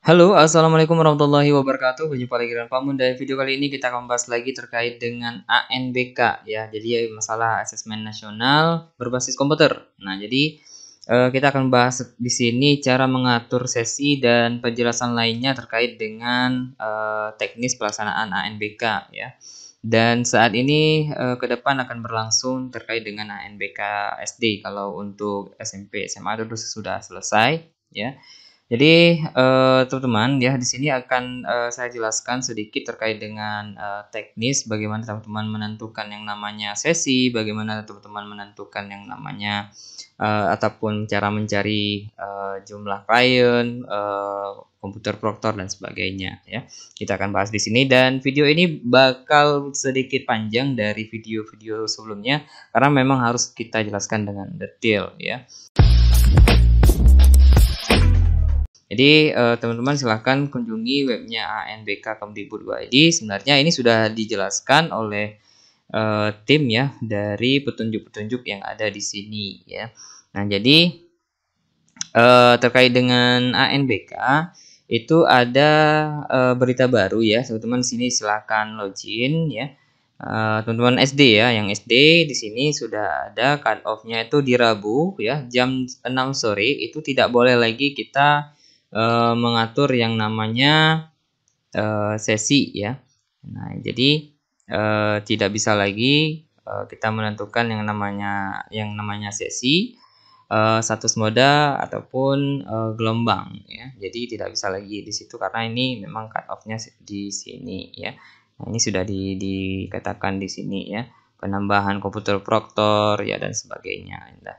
Halo, assalamualaikum warahmatullahi wabarakatuh. Berjumpa lagi dengan Pamun. Dan video kali ini kita akan membahas lagi terkait dengan ANBK ya. Jadi masalah asesmen nasional berbasis komputer. Nah, jadi kita akan bahas di sini cara mengatur sesi dan penjelasan lainnya terkait dengan teknis pelaksanaan ANBK ya. Dan saat ini ke depan akan berlangsung terkait dengan ANBK SD. Kalau untuk SMP, SMA itu sudah selesai ya. Jadi, teman-teman ya di sini akan, saya jelaskan sedikit terkait dengan, teknis bagaimana teman-teman menentukan yang namanya sesi, bagaimana teman-teman menentukan yang namanya, ataupun cara mencari, jumlah klien, komputer proktor dan sebagainya ya. Kita akan bahas di sini dan video ini bakal sedikit panjang dari video-video sebelumnya karena memang harus kita jelaskan dengan detail ya. Jadi teman-teman silahkan kunjungi webnya ANBK Kemdikbud.id. Sebenarnya ini sudah dijelaskan oleh tim ya dari petunjuk-petunjuk yang ada di sini ya. Nah jadi terkait dengan ANBK itu ada berita baru ya teman-teman. Sini silahkan login ya. Teman-teman SD ya, yang SD di sini sudah ada cut off-nya itu di Rabu ya jam 6 sore itu tidak boleh lagi kita mengatur yang namanya sesi ya. Nah, jadi tidak bisa lagi kita menentukan yang namanya sesi, status moda ataupun gelombang ya. Jadi tidak bisa lagi di situ karena ini memang cut off-nya di sini ya. Nah, ini sudah dikatakan di sini ya, penambahan komputer proktor ya dan sebagainya. Nah,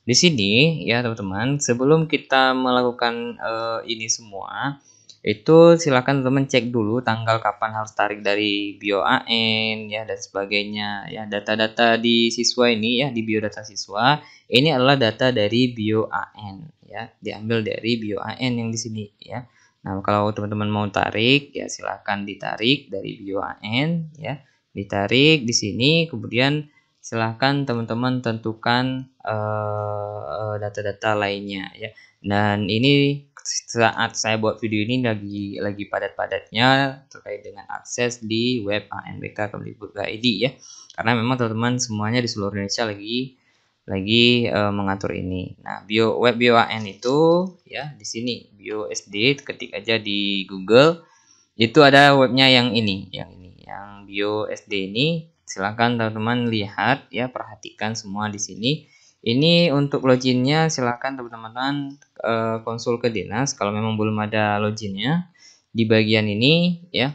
di sini ya teman-teman, sebelum kita melakukan ini semua, itu silakan teman-teman cek dulu tanggal kapan harus tarik dari BioAN ya dan sebagainya ya. Data-data di siswa ini ya, di biodata siswa ini adalah data dari BioAN ya, diambil dari BioAN yang di sini ya. Nah, kalau teman-teman mau tarik ya silahkan ditarik dari BioAN ya. Ditarik di sini kemudian silahkan teman-teman tentukan data-data lainnya ya. Dan ini saat saya buat video ini lagi padat-padatnya terkait dengan akses di web ANBK Kemdikbud.id ya. Karena memang teman-teman semuanya di seluruh Indonesia lagi mengatur ini. Nah, web BioAN itu ya di sini BioSD, ketik aja di Google. Itu ada webnya yang ini, yang BioSD ini. Silahkan teman-teman lihat ya, perhatikan semua di sini. Ini untuk loginnya silahkan teman-teman konsul ke dinas kalau memang belum ada loginnya di bagian ini ya.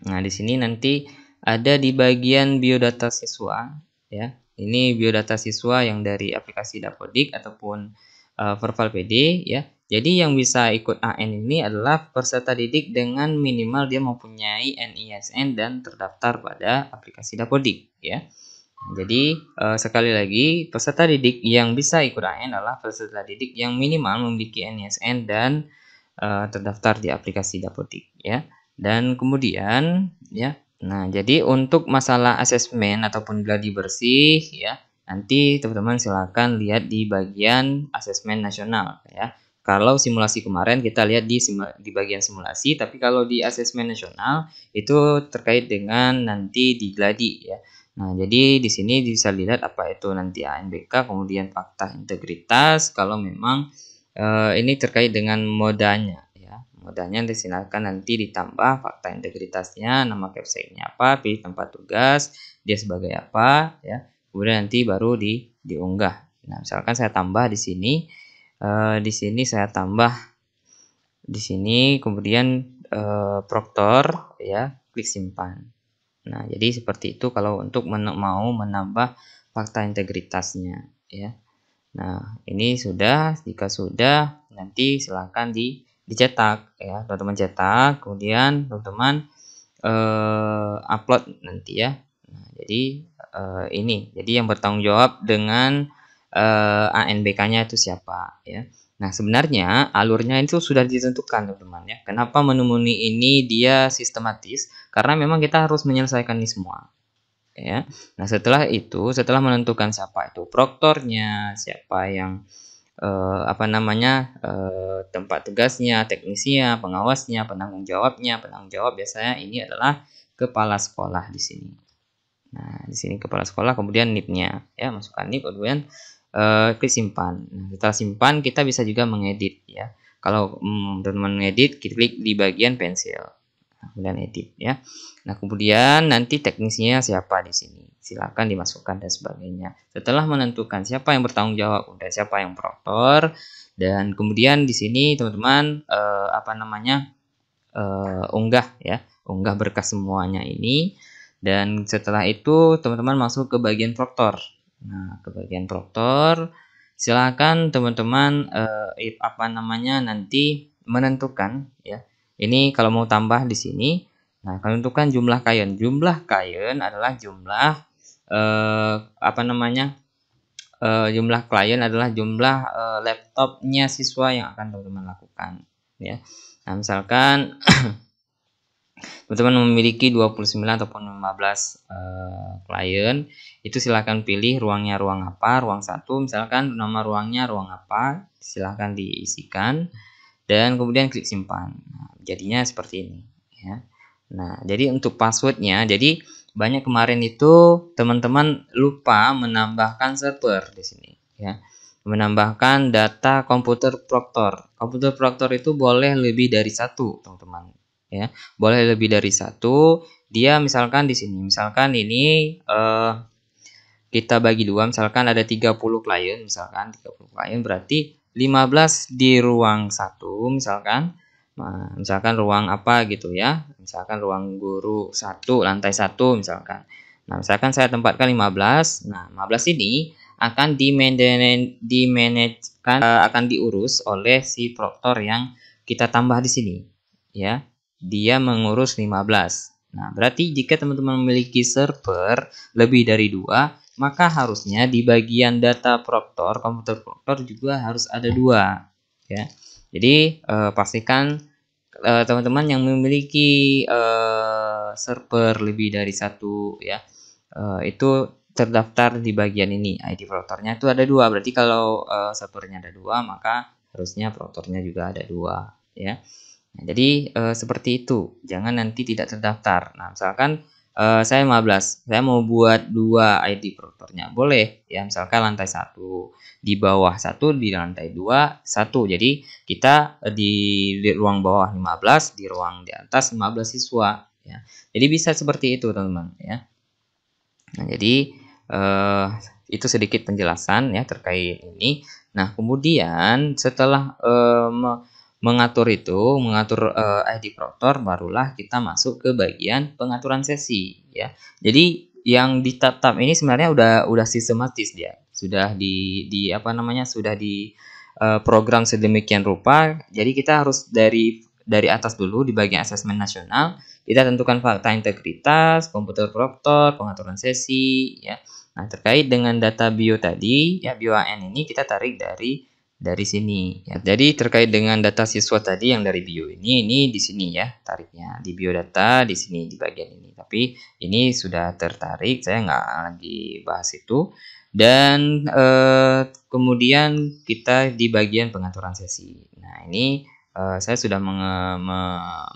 Nah, di sini nanti ada di bagian biodata siswa ya. Ini biodata siswa yang dari aplikasi Dapodik ataupun Verval PD ya. Jadi yang bisa ikut AN ini adalah peserta didik dengan minimal dia mempunyai NISN dan terdaftar pada aplikasi Dapodik ya. Jadi sekali lagi peserta didik yang bisa ikut AN adalah peserta didik yang minimal memiliki NISN dan terdaftar di aplikasi Dapodik ya. Dan kemudian ya, nah jadi untuk masalah asesmen ataupun gladi bersih ya, nanti teman-teman silakan lihat di bagian asesmen nasional ya. Kalau simulasi kemarin kita lihat di bagian simulasi, tapi kalau di asesmen nasional itu terkait dengan nanti di gladi ya. Nah, jadi di sini bisa dilihat apa itu nanti ANBK, kemudian fakta integritas kalau memang ini terkait dengan modanya ya. Modanya disilakan nanti ditambah fakta integritasnya, nama websitenya apa, pilih tempat tugas, dia sebagai apa ya. Kemudian nanti baru diunggah. Nah, misalkan saya tambah di sini saya tambah di sini kemudian proktor ya, klik simpan. Nah, jadi seperti itu kalau untuk mau menambah fakta integritasnya ya. Nah, ini sudah, jika sudah nanti silahkan dicetak ya, teman-teman cetak, kemudian teman-teman upload nanti ya. Nah, jadi ini, jadi yang bertanggung jawab dengan ANBK-nya itu siapa ya. Nah, sebenarnya alurnya itu sudah ditentukan teman-teman ya. Kenapa menu ini dia sistematis? Karena memang kita harus menyelesaikan ini semua ya. Nah, setelah itu, setelah menentukan siapa itu proktornya, siapa yang apa namanya, tempat tugasnya, teknisnya, pengawasnya, penanggung jawabnya. Penanggung jawab biasanya ini adalah kepala sekolah di sini. Nah, di sini kepala sekolah, kemudian NIP-nya, ya, masukkan NIP, kemudian klik simpan. Nah, setelah simpan kita bisa juga mengedit, ya. Kalau teman-teman mengedit, kita klik di bagian pensil, nah, kemudian edit, ya. Nah, kemudian nanti teknisnya siapa di sini, silakan dimasukkan dan sebagainya. Setelah menentukan siapa yang bertanggung jawab dan siapa yang proktor, dan kemudian di sini teman-teman apa namanya, unggah, ya, unggah berkas semuanya ini. Dan setelah itu teman-teman masuk ke bagian proktor. Nah, ke bagian proktor, silakan teman-teman apa namanya, nanti menentukan, ya. Ini kalau mau tambah di sini, nah, kalau menentukan jumlah klien. Jumlah klien adalah jumlah apa namanya? Jumlah klien adalah jumlah laptopnya siswa yang akan teman-teman lakukan, ya. Nah, misalkan teman-teman memiliki 29 ataupun 15 klien, itu silahkan pilih ruangnya ruang apa, ruang 1, misalkan nama ruangnya ruang apa, silahkan diisikan, dan kemudian klik simpan. Nah, jadinya seperti ini, ya. Nah, jadi untuk passwordnya, jadi banyak kemarin itu teman-teman lupa menambahkan server di sini, ya. Menambahkan data komputer proktor. Komputer proktor itu boleh lebih dari satu, teman-teman, ya. Boleh lebih dari satu. Dia misalkan di sini, misalkan ini kita bagi dua, misalkan ada 30 klien, misalkan 30 klien berarti 15 di ruang 1 misalkan. Nah, misalkan ruang apa gitu, ya. Misalkan ruang guru 1, lantai 1 misalkan. Nah, misalkan saya tempatkan 15. Nah, 15 ini akan di-managekan, akan diurus oleh si proktor yang kita tambah di sini, ya. Dia mengurus 15. Nah, berarti jika teman-teman memiliki server lebih dari 2, maka harusnya di bagian data proktor, komputer proktor juga harus ada 2, ya. Jadi pastikan teman-teman yang memiliki server lebih dari 1, ya, itu terdaftar di bagian ini. ID proktornya itu ada 2. Berarti kalau servernya ada 2, maka harusnya proktornya juga ada 2, ya. Nah, jadi seperti itu. Jangan nanti tidak terdaftar. Nah, misalkan saya 15, saya mau buat 2 ID proktornya, boleh, ya. Misalkan lantai 1, di bawah 1, di lantai 2, 1. Jadi kita di ruang bawah 15, di ruang di atas 15 siswa, ya. Jadi bisa seperti itu, teman-teman, ya. Nah, jadi itu sedikit penjelasan, ya, terkait ini. Nah, kemudian setelah mengatur ID proktor, barulah kita masuk ke bagian pengaturan sesi, ya. Jadi yang di tab-tab ini sebenarnya udah sistematis dia. Sudah di apa namanya? Sudah di program sedemikian rupa. Jadi kita harus dari atas dulu di bagian asesmen nasional, kita tentukan fakta integritas, komputer proktor, pengaturan sesi, ya. Nah, terkait dengan data bio tadi, ya, bio AN ini kita tarik dari sini, ya. Jadi terkait dengan data siswa tadi yang dari bio ini di sini, ya, tariknya di biodata di sini di bagian ini. Tapi ini sudah tertarik, saya nggak lagi bahas itu. Dan kemudian kita di bagian pengaturan sesi. Nah, ini saya sudah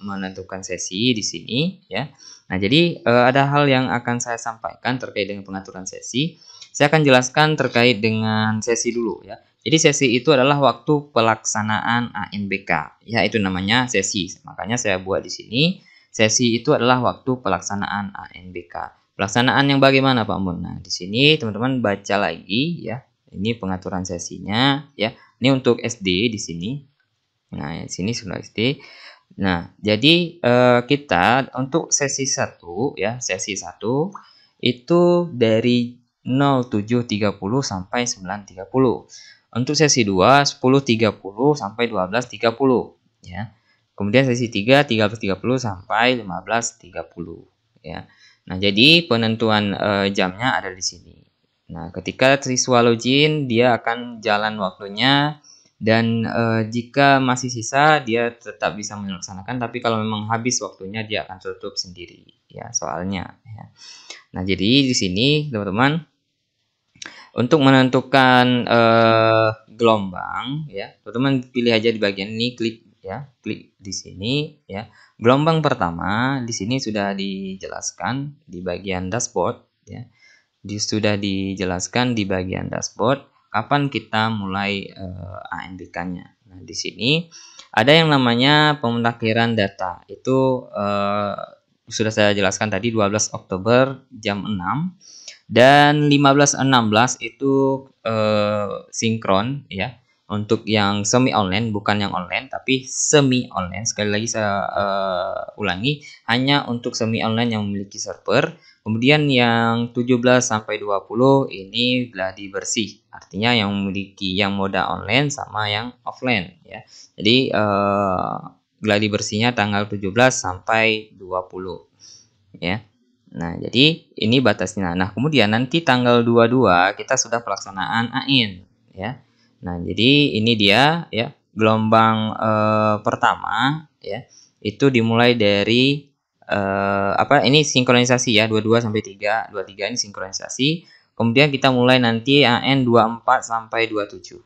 menentukan sesi di sini, ya. Nah, jadi ada hal yang akan saya sampaikan terkait dengan pengaturan sesi. Saya akan jelaskan terkait dengan sesi dulu, ya. Jadi sesi itu adalah waktu pelaksanaan ANBK, ya, itu namanya sesi. Makanya saya buat di sini, sesi itu adalah waktu pelaksanaan ANBK. Pelaksanaan yang bagaimana, Pak Mun? Nah, di sini teman-teman baca lagi, ya. Ini pengaturan sesinya, ya. Ini untuk SD di sini. Nah, di sini sudah SD. Nah, jadi kita untuk sesi 1, ya, sesi 1 itu dari 07.30 sampai 9.30. Untuk sesi 2, 10.30 sampai 12.30, ya. Kemudian sesi 3, 13.30 sampai 15.30, ya. Nah, jadi penentuan jamnya ada di sini. Nah, ketika siswa login, dia akan jalan waktunya, dan jika masih sisa dia tetap bisa melaksanakan, tapi kalau memang habis waktunya dia akan tutup sendiri, ya, soalnya, ya. Nah, jadi di sini teman-teman Untuk menentukan gelombang ya, teman-teman pilih aja di bagian ini, klik ya, klik di sini ya. Gelombang pertama di sini sudah dijelaskan di bagian dashboard ya. Sudah dijelaskan di bagian dashboard kapan kita mulai ANBK-nya. Nah, di sini ada yang namanya pemutakhiran data. Itu sudah saya jelaskan tadi 12 Oktober jam 6. Dan 15.16 itu sinkron ya. Untuk yang semi online, bukan yang online tapi semi online. Sekali lagi saya ulangi, hanya untuk semi online yang memiliki server. Kemudian yang 17 sampai 20 ini gladi bersih. Artinya yang memiliki yang moda online sama yang offline ya. Jadi gladi bersihnya tanggal 17 sampai 20 ya. Nah, jadi ini batasnya. Nah, kemudian nanti tanggal 22 kita sudah pelaksanaan AIN ya. Nah, jadi ini dia ya, gelombang pertama ya. Itu dimulai dari ini sinkronisasi ya, 22 sampai 3. 23 ini sinkronisasi. Kemudian kita mulai nanti AN 24 sampai 27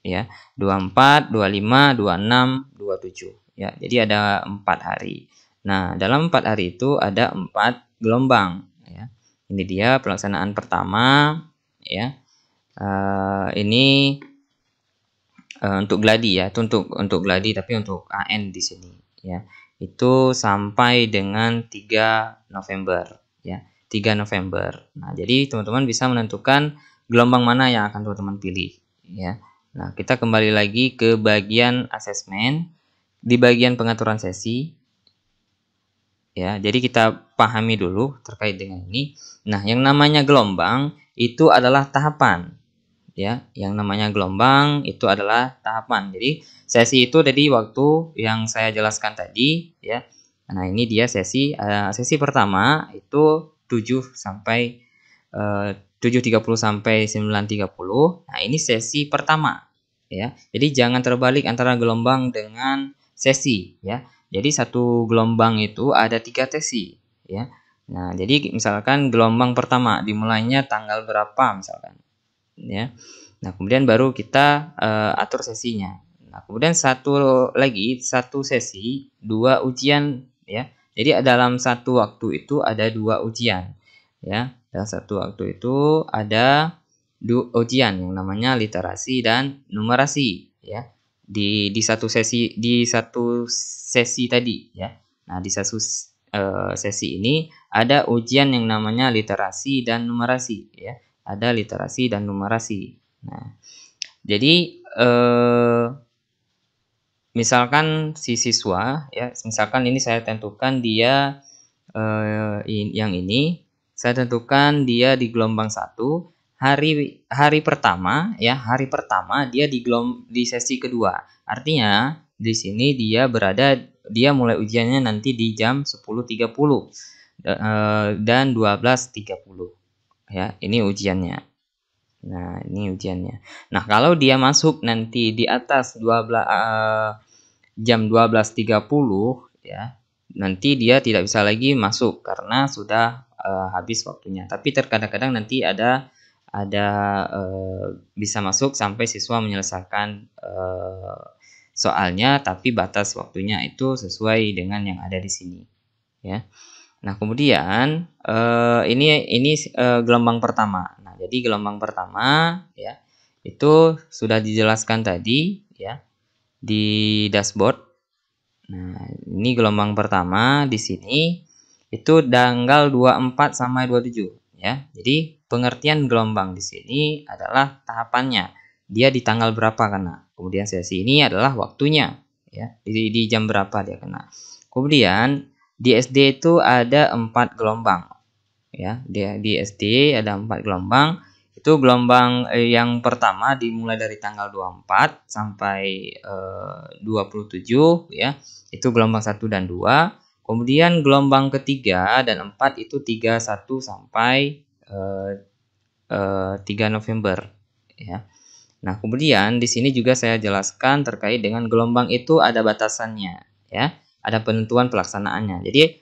ya. 24, 25, 26, 27 ya. Jadi ada 4 hari. Nah, dalam 4 hari itu ada 4 gelombang ya. Ini dia pelaksanaan pertama ya. Ini untuk gladi ya, itu untuk gladi, tapi untuk AN di sini ya. Itu sampai dengan 3 November ya. 3 November. Nah, jadi teman-teman bisa menentukan gelombang mana yang akan teman-teman pilih ya. Nah, kita kembali lagi ke bagian asesmen. Di bagian pengaturan sesi ya, jadi kita pahami dulu terkait dengan ini. Nah, yang namanya gelombang itu adalah tahapan ya. Yang namanya gelombang itu adalah tahapan. Jadi sesi itu tadi waktu yang saya jelaskan tadi ya. Nah, ini dia sesi sesi pertama itu 7 sampai 7.30 sampai 9.30. Nah, ini sesi pertama ya. Jadi jangan terbalik antara gelombang dengan sesi ya. Jadi satu gelombang itu ada 3 sesi ya. Nah, jadi misalkan gelombang pertama dimulainya tanggal berapa misalkan ya. Nah, kemudian baru kita atur sesinya. Nah, kemudian satu sesi 2 ujian ya. Jadi dalam satu waktu itu ada 2 ujian ya. Dalam satu waktu itu ada 2 ujian yang namanya literasi dan numerasi ya. Di satu sesi tadi ya. Nah, di satu sesi ini ada ujian yang namanya literasi dan numerasi ya. Ada literasi dan numerasi. Nah, jadi misalkan si siswa ya, misalkan ini saya tentukan dia yang ini saya tentukan dia di gelombang 1 hari pertama ya, hari pertama dia di sesi kedua. Artinya di sini dia mulai ujiannya nanti di jam 10.30 dan 12.30 ya. Ini ujiannya. Nah, ini ujiannya. Nah, kalau dia masuk nanti di atas jam 12.30 ya, nanti dia tidak bisa lagi masuk karena sudah habis waktunya. Tapi terkadang-kadang nanti ada bisa masuk sampai siswa menyelesaikan soalnya, tapi batas waktunya itu sesuai dengan yang ada di sini ya. Nah, kemudian ini gelombang pertama. Nah, jadi gelombang pertama ya itu sudah dijelaskan tadi ya di dashboard. Nah, ini gelombang pertama di sini itu tanggal 24 sampai 27 ya. Jadi pengertian gelombang di sini adalah tahapannya. Dia di tanggal berapa kena. Kemudian sesi ini adalah waktunya ya. Di jam berapa dia kena. Kemudian di SD itu ada 4 gelombang ya. Di SD ada 4 gelombang. Itu gelombang yang pertama dimulai dari tanggal 24 sampai 27 ya. Itu gelombang 1 dan 2. Kemudian gelombang ketiga dan 4 itu 31 sampai 3 November ya. Nah, kemudian di sini juga saya jelaskan terkait dengan gelombang itu ada batasannya ya. Ada penentuan pelaksanaannya. Jadi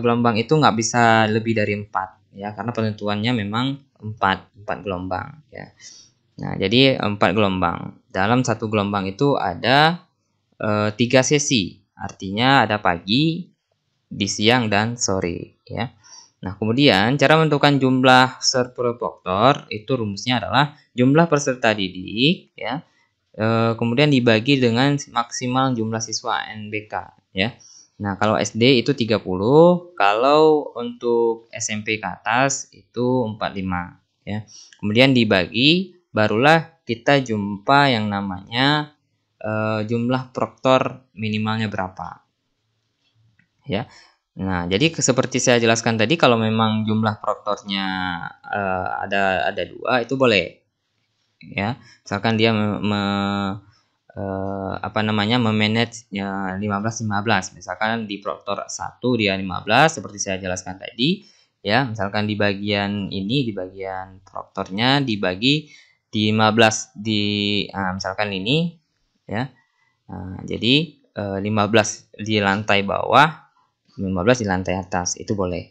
gelombang itu nggak bisa lebih dari 4 ya, karena penentuannya memang 4 gelombang ya. Nah, jadi 4 gelombang. Dalam satu gelombang itu ada 3 sesi. Artinya ada pagi, di siang dan sore ya. Nah, kemudian cara menentukan jumlah server proktor itu rumusnya adalah jumlah peserta didik ya. Kemudian dibagi dengan maksimal jumlah siswa NBK ya. Nah, kalau SD itu 30, kalau untuk SMP ke atas itu 45 ya. Kemudian dibagi, barulah kita jumpa yang namanya jumlah proktor minimalnya berapa ya. Nah, jadi seperti saya jelaskan tadi, kalau memang jumlah proktornya ada 2 itu boleh ya. Misalkan dia memanage 15-15, misalkan di proktor 1 dia 15 seperti saya jelaskan tadi ya. Misalkan di bagian ini, di bagian proktornya dibagi di 15 misalkan ini ya. Nah, jadi 15 di lantai bawah, 15 di lantai atas, itu boleh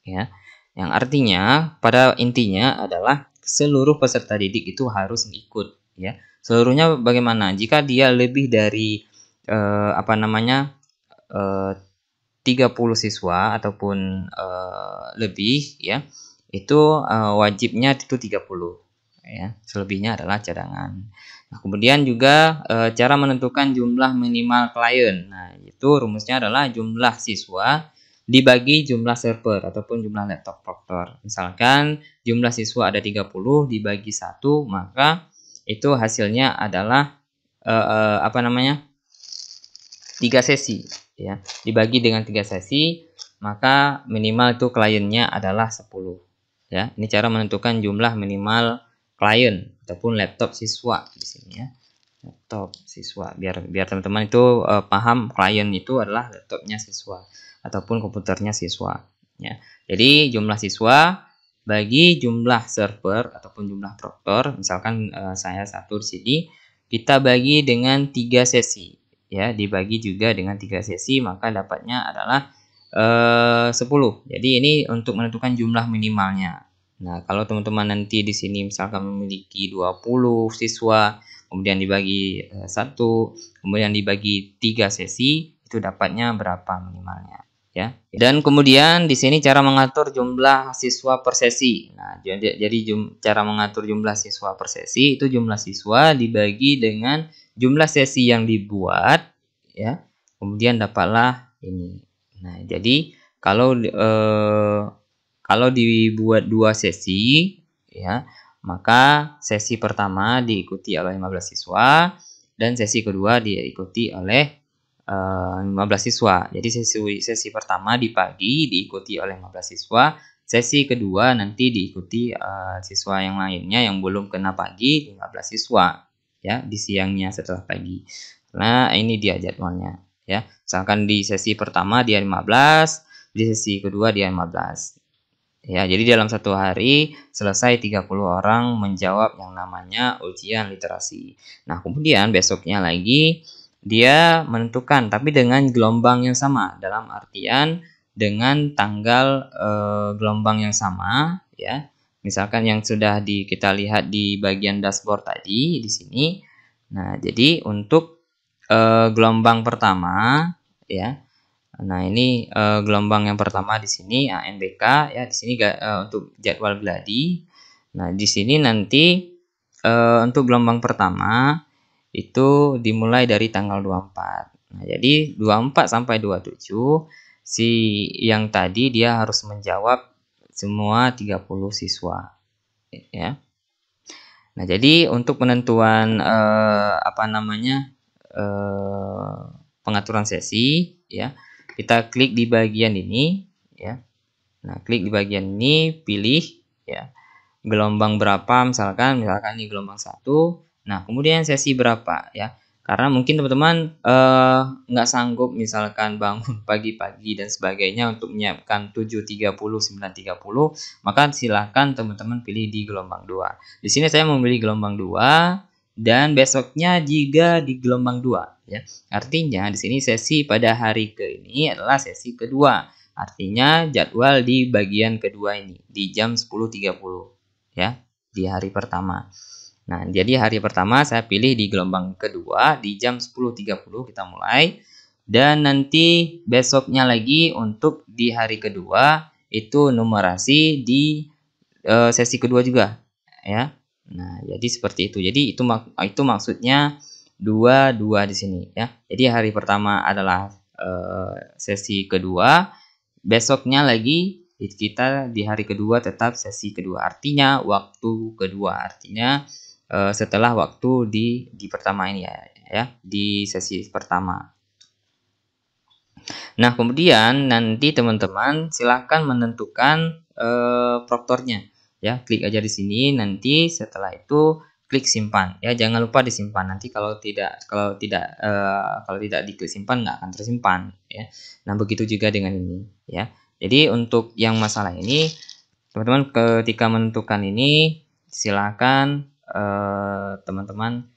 ya. Yang artinya pada intinya adalah seluruh peserta didik itu harus ikut ya. Seluruhnya bagaimana? Jika dia lebih dari 30 siswa ataupun lebih ya, itu wajibnya itu 30 ya. Selebihnya adalah cadangan. Nah, kemudian juga cara menentukan jumlah minimal klien. Nah, itu rumusnya adalah jumlah siswa dibagi jumlah server ataupun jumlah laptop proktor. Misalkan jumlah siswa ada 30 dibagi 1, maka itu hasilnya adalah 3 sesi ya. Dibagi dengan 3 sesi, maka minimal itu kliennya adalah 10 ya. Ini cara menentukan jumlah minimal klien ataupun laptop siswa di sini ya. Laptop siswa, biar teman-teman itu paham, klien itu adalah laptopnya siswa ataupun komputernya siswa ya. Jadi jumlah siswa bagi jumlah server ataupun jumlah proktor, misalkan saya 1 di sini, kita bagi dengan 3 sesi ya, dibagi juga dengan 3 sesi, maka dapatnya adalah 10. Jadi ini untuk menentukan jumlah minimalnya. Nah, kalau teman-teman nanti di sini misalkan memiliki 20 siswa, kemudian dibagi 1, kemudian dibagi 3 sesi, itu dapatnya berapa minimalnya ya. Dan kemudian di sini cara mengatur jumlah siswa per sesi. Nah, jadi cara mengatur jumlah siswa per sesi itu jumlah siswa dibagi dengan jumlah sesi yang dibuat ya. Kemudian dapatlah ini. Nah, jadi kalau dibuat 2 sesi ya, maka sesi pertama diikuti oleh 15 siswa dan sesi kedua diikuti oleh 15 siswa. Jadi sesi pertama di pagi diikuti oleh 15 siswa, sesi kedua nanti diikuti siswa yang lainnya yang belum kena pagi 15 siswa ya, di siangnya setelah pagi. Nah, ini dia jadwalnya ya. Misalkan di sesi pertama dia 15, di sesi kedua dia 15. Ya, jadi dalam 1 hari selesai 30 orang menjawab yang namanya ujian literasi. Nah, kemudian besoknya lagi dia menentukan tapi dengan gelombang yang sama, dalam artian dengan tanggal gelombang yang sama ya. Misalkan yang sudah kita lihat di bagian dashboard tadi di sini. Nah, jadi untuk gelombang pertama ya. Nah, ini gelombang yang pertama di sini ANBK ya, di sini untuk jadwal gladi. Nah, di sini nanti untuk gelombang pertama itu dimulai dari tanggal 24. Nah, jadi 24 sampai 27 si yang tadi dia harus menjawab semua 30 siswa ya. Nah, jadi untuk penentuan pengaturan sesi ya, kita klik di bagian ini ya. Nah, klik di bagian ini, pilih ya gelombang berapa, misalkan ini gelombang 1. Nah, kemudian sesi berapa ya. Karena mungkin teman-teman nggak sanggup misalkan bangun pagi-pagi dan sebagainya untuk menyiapkan 7.30, 9.30, maka silahkan teman-teman pilih di gelombang 2. Di sini saya memilih gelombang 2 dan besoknya juga di gelombang 2 ya. Artinya di sini sesi pada hari ke ini adalah sesi kedua. Artinya jadwal di bagian kedua ini di jam 10.30 ya, di hari pertama. Nah, jadi hari pertama saya pilih di gelombang kedua di jam 10.30 kita mulai. Dan nanti besoknya lagi untuk di hari kedua itu numerasi di sesi kedua juga ya. Nah, jadi seperti itu. Jadi itu maksudnya 22 di sini ya. Jadi hari pertama adalah sesi kedua, besoknya lagi kita di hari kedua tetap sesi kedua. Artinya waktu kedua, artinya setelah waktu di pertama ini ya, di sesi pertama. Nah, kemudian nanti teman-teman silahkan menentukan proktornya ya. Klik aja di sini, nanti setelah itu klik simpan ya. Jangan lupa disimpan, nanti kalau tidak diklik simpan nggak akan tersimpan ya. Nah, begitu juga dengan ini ya. Jadi untuk yang masalah ini teman-teman ketika menentukan ini silahkan teman-teman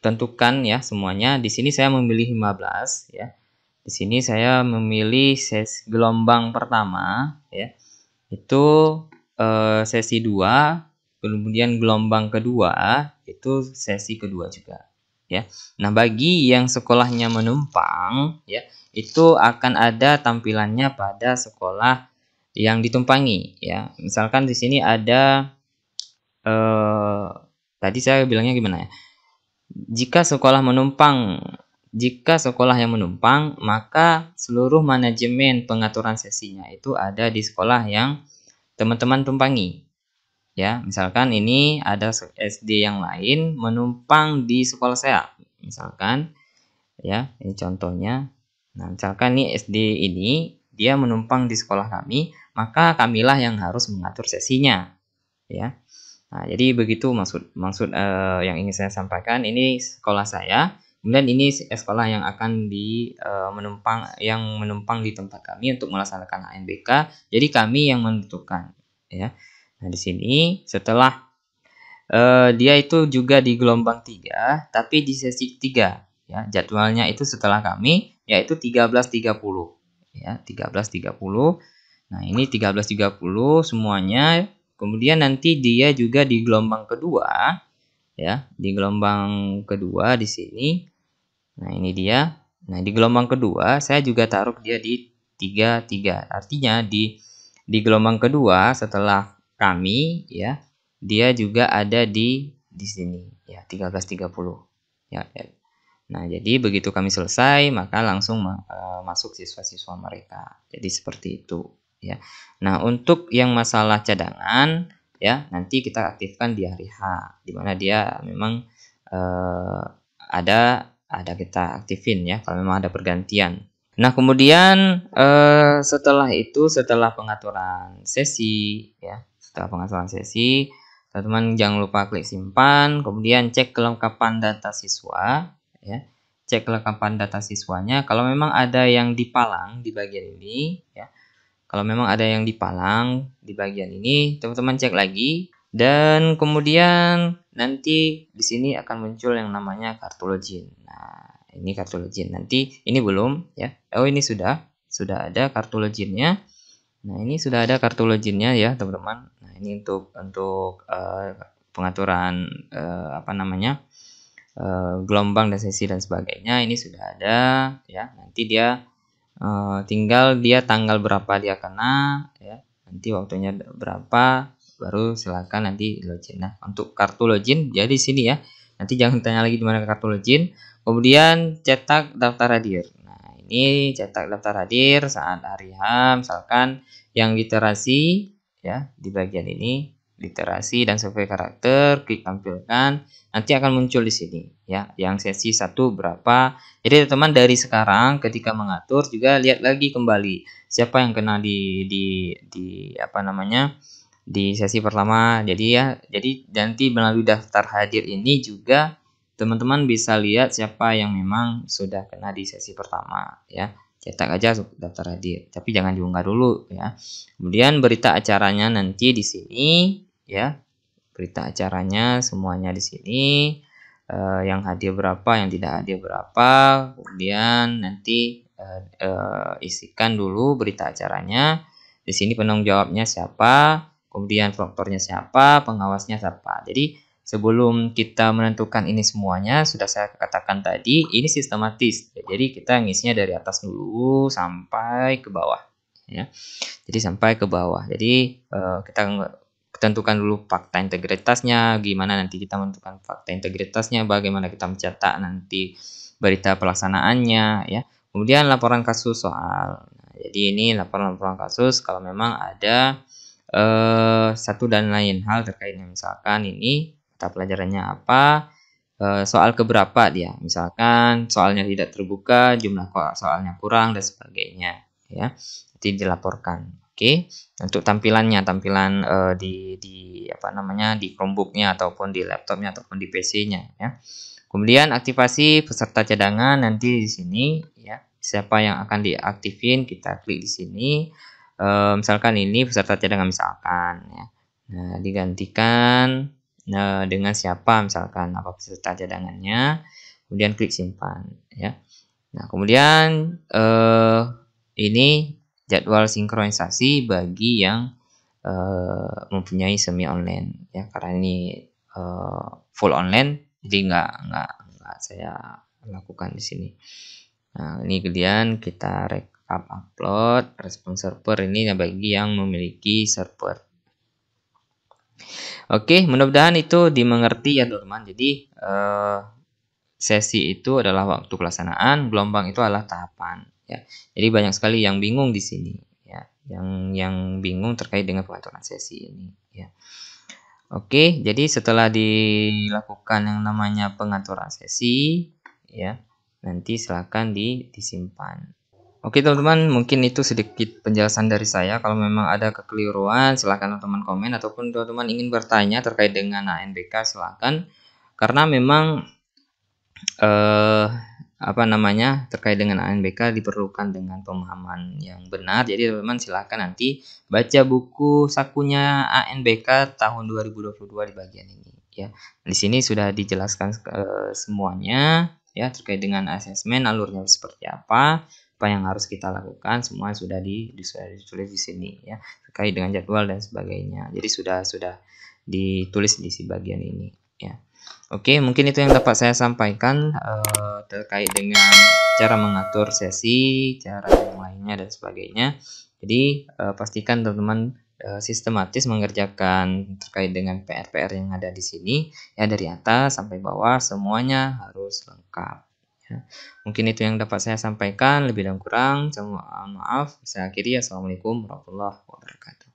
tentukan ya semuanya. Di sini saya memilih 15 ya. Di sini saya memilih gelombang pertama ya. Itu sesi 2, kemudian gelombang kedua itu sesi kedua juga ya. Nah, bagi yang sekolahnya menumpang ya, itu akan ada tampilannya pada sekolah yang ditumpangi ya. Misalkan di sini ada tadi saya bilangnya gimana ya? Jika sekolah yang menumpang, maka seluruh manajemen pengaturan sesinya itu ada di sekolah yang teman-teman tumpangi. Ya, misalkan ini ada SD yang lain menumpang di sekolah saya. Misalkan ya, ini contohnya. Nah, misalkan nih SD ini dia menumpang di sekolah kami, maka kamilah yang harus mengatur sesinya. Ya. Nah, jadi begitu maksud yang ingin saya sampaikan. Ini sekolah saya, kemudian ini sekolah yang akan menumpang di tempat kami untuk melaksanakan ANBK. Jadi kami yang menentukan, ya. Nah, di sini setelah dia itu juga di gelombang 3, tapi di sesi 3, ya. Jadwalnya itu setelah kami, yaitu 13.30, ya, 13.30. Nah, ini 13.30 semuanya. Kemudian nanti dia juga di gelombang kedua ya, di gelombang kedua di sini. Nah, ini dia. Nah, di gelombang kedua saya juga taruh dia di 33. Artinya di gelombang kedua setelah kami ya, dia juga ada di sini ya, 13.30 ya. Nah, jadi begitu kami selesai maka langsung masuk siswa-siswa mereka. Jadi seperti itu ya. Nah, untuk yang masalah cadangan ya, nanti kita aktifkan di hari H, di mana dia memang ada kita aktifin ya kalau memang ada pergantian. Nah, kemudian setelah pengaturan sesi ya, teman-teman jangan lupa klik simpan, kemudian cek kelengkapan data siswa ya. Cek kelengkapan data siswanya, kalau memang ada yang dipalang di bagian ini ya. Kalau memang ada yang dipalang di bagian ini, teman-teman cek lagi, dan kemudian nanti di sini akan muncul yang namanya kartu login. Nah, ini kartu login. Nanti ini belum ya. Oh, ini sudah ada kartu loginnya. Nah, ini sudah ada kartu loginnya ya, teman-teman. Nah, ini untuk pengaturan gelombang dan sesi dan sebagainya, ini sudah ada ya. Nanti dia tinggal dia tanggal berapa dia kena ya, nanti waktunya berapa, baru silakan nanti login. Nah, untuk kartu login jadi sini ya, nanti jangan tanya lagi di mana kartu login. Kemudian cetak daftar hadir. Nah, ini cetak daftar hadir saat hari H, misalkan yang literasi ya, di bagian ini literasi dan survei karakter, klik tampilkan, nanti akan muncul di sini ya, yang sesi 1 berapa. Jadi teman-teman dari sekarang ketika mengatur juga lihat lagi kembali siapa yang kena di sesi pertama. Jadi nanti melalui daftar hadir ini juga teman-teman bisa lihat siapa yang memang sudah kena di sesi pertama ya. Cetak aja daftar hadir, tapi jangan diunggah dulu ya. Kemudian berita acaranya nanti di sini ya. Berita acaranya semuanya di sini. Yang hadir berapa, yang tidak hadir berapa, kemudian nanti isikan dulu berita acaranya. Di sini penanggung jawabnya siapa, kemudian proktornya siapa, pengawasnya siapa. Jadi sebelum kita menentukan ini semuanya, sudah saya katakan tadi, ini sistematis. Jadi kita ngisinya dari atas dulu sampai ke bawah. Ya. Jadi sampai ke bawah. Jadi kita tentukan dulu fakta integritasnya, gimana nanti kita menentukan fakta integritasnya, bagaimana kita mencetak nanti berita pelaksanaannya, ya. Kemudian laporan kasus soal. Jadi ini laporan-laporan kasus kalau memang ada satu dan lain hal terkaitnya, misalkan ini mata pelajarannya apa, soal keberapa dia, misalkan soalnya tidak terbuka, jumlah soalnya kurang dan sebagainya, ya. Nanti dilaporkan. Oke. Untuk tampilan di apa namanya, di Chromebook-nya ataupun di laptopnya ataupun di PC-nya, ya. Kemudian aktivasi peserta cadangan nanti di sini, ya. Siapa yang akan diaktifin, kita klik di sini. Misalkan ini peserta cadangan misalkan, ya. Nah, digantikan dengan siapa, misalkan apa peserta cadangannya. Kemudian klik simpan, ya. Nah, kemudian ini jadwal sinkronisasi bagi yang mempunyai semi online, ya, karena ini full online, jadi nggak saya lakukan di sini. Nah, ini kemudian kita rekap upload respon server ini bagi yang memiliki server. Oke, mudah-mudahan itu dimengerti ya teman-teman. Jadi sesi itu adalah waktu pelaksanaan, gelombang itu adalah tahapan, ya. Jadi banyak sekali yang bingung di sini, ya. Yang bingung terkait dengan pengaturan sesi ini, ya. Oke, jadi setelah dilakukan yang namanya pengaturan sesi, ya, nanti silakan disimpan. Oke teman-teman, mungkin itu sedikit penjelasan dari saya. Kalau memang ada kekeliruan, silahkan teman-teman komen, ataupun teman-teman ingin bertanya terkait dengan ANBK, silahkan. Karena memang apa namanya, terkait dengan ANBK diperlukan dengan pemahaman yang benar. Jadi teman-teman silahkan nanti baca buku sakunya ANBK tahun 2022 di bagian ini, ya. Di sini sudah dijelaskan semuanya, ya, terkait dengan asesmen, alurnya seperti apa yang harus kita lakukan, semua sudah ditulis di sini, ya, terkait dengan jadwal dan sebagainya. Jadi sudah ditulis di bagian ini, ya. Oke, mungkin itu yang dapat saya sampaikan terkait dengan cara mengatur sesi, cara yang lainnya dan sebagainya. Jadi pastikan teman-teman sistematis mengerjakan terkait dengan PR-PR yang ada di sini, ya, dari atas sampai bawah semuanya harus lengkap. Ya. Mungkin itu yang dapat saya sampaikan, lebih dan kurang saya mohon maaf. Saya akhiri. Assalamualaikum warahmatullahi wabarakatuh.